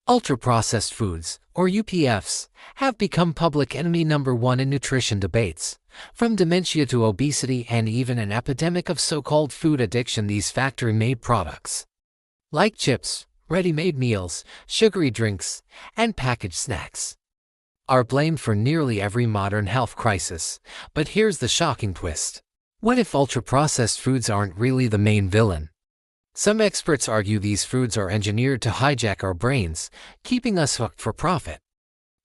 Ultra-processed foods, or UPFs, have become public enemy number one in nutrition debates. From dementia to obesity and even an epidemic of so-called food addiction, these factory-made products, like chips, ready-made meals, sugary drinks, and packaged snacks, are blamed for nearly every modern health crisis. But here's the shocking twist. What if ultra-processed foods aren't really the main villain? Some experts argue these foods are engineered to hijack our brains, keeping us hooked for profit.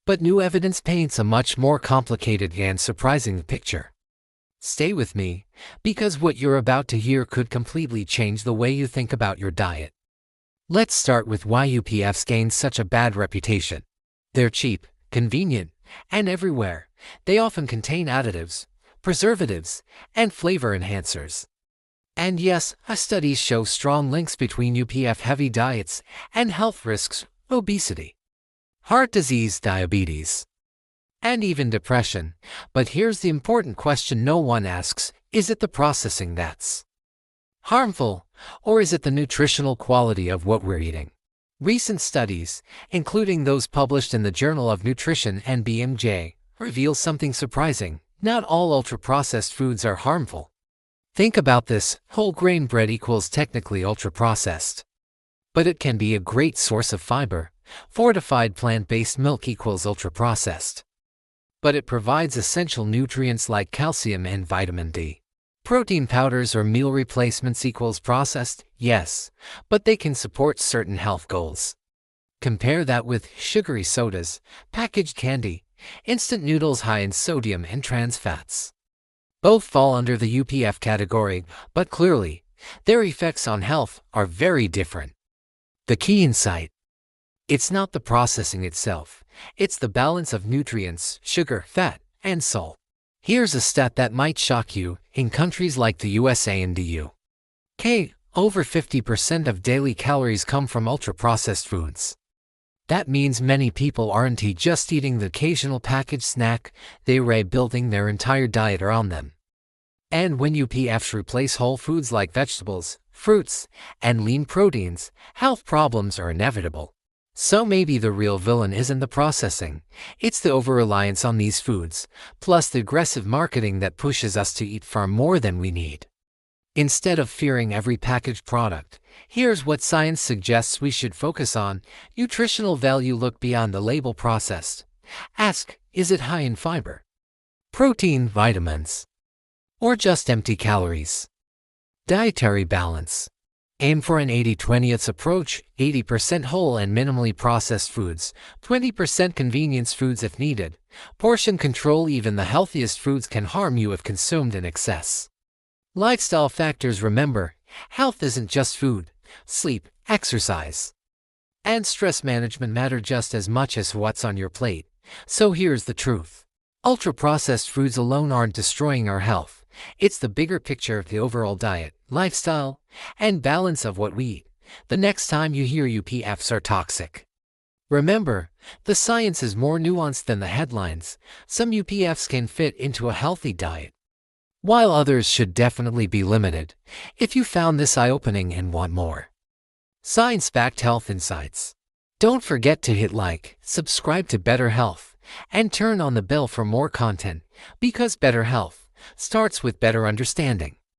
But new evidence paints a much more complicated and surprising picture. Stay with me, because what you're about to hear could completely change the way you think about your diet. Let's start with why UPFs gained such a bad reputation. They're cheap, convenient, and everywhere. They often contain additives, preservatives, and flavor enhancers. And yes, studies show strong links between UPF-heavy diets and health risks: obesity, heart disease, diabetes, and even depression. But here's the important question no one asks: is it the processing that's harmful, or is it the nutritional quality of what we're eating? Recent studies, including those published in the Journal of Nutrition and BMJ, reveal something surprising. Not all ultra-processed foods are harmful. Think about this: whole grain bread equals technically ultra-processed, but it can be a great source of fiber. Fortified plant-based milk equals ultra-processed, but it provides essential nutrients like calcium and vitamin D. Protein powders or meal replacements equals processed, yes, but they can support certain health goals. Compare that with sugary sodas, packaged candy, instant noodles high in sodium and trans fats. Both fall under the UPF category, but clearly, their effects on health are very different. The key insight: it's not the processing itself, it's the balance of nutrients, sugar, fat, and salt. Here's a stat that might shock you. In countries like the USA and the UK, over 50% of daily calories come from ultra-processed foods. That means many people aren't just eating the occasional packaged snack, they're building their entire diet around them. And when UPFs replace whole foods like vegetables, fruits, and lean proteins, health problems are inevitable. So maybe the real villain isn't the processing, it's the over-reliance on these foods, plus the aggressive marketing that pushes us to eat far more than we need. Instead of fearing every packaged product, here's what science suggests we should focus on: nutritional value. Look beyond the label. Processed. Ask, is it high in fiber, protein, vitamins, or just empty calories? Dietary balance. Aim for an 80-20 approach: 80% whole and minimally processed foods, 20% convenience foods if needed. Portion control. Even the healthiest foods can harm you if consumed in excess. Lifestyle factors. Remember, health isn't just food. Sleep, exercise, and stress management matter just as much as what's on your plate. So here's the truth: ultra-processed foods alone aren't destroying our health. It's the bigger picture of the overall diet, lifestyle, and balance of what we eat. The next time you hear UPFs are toxic, remember, the science is more nuanced than the headlines. Some UPFs can fit into a healthy diet, while others should definitely be limited. If you found this eye-opening and want more science-backed health insights, don't forget to hit like, subscribe to Better Health, and turn on the bell for more content, because better health starts with better understanding.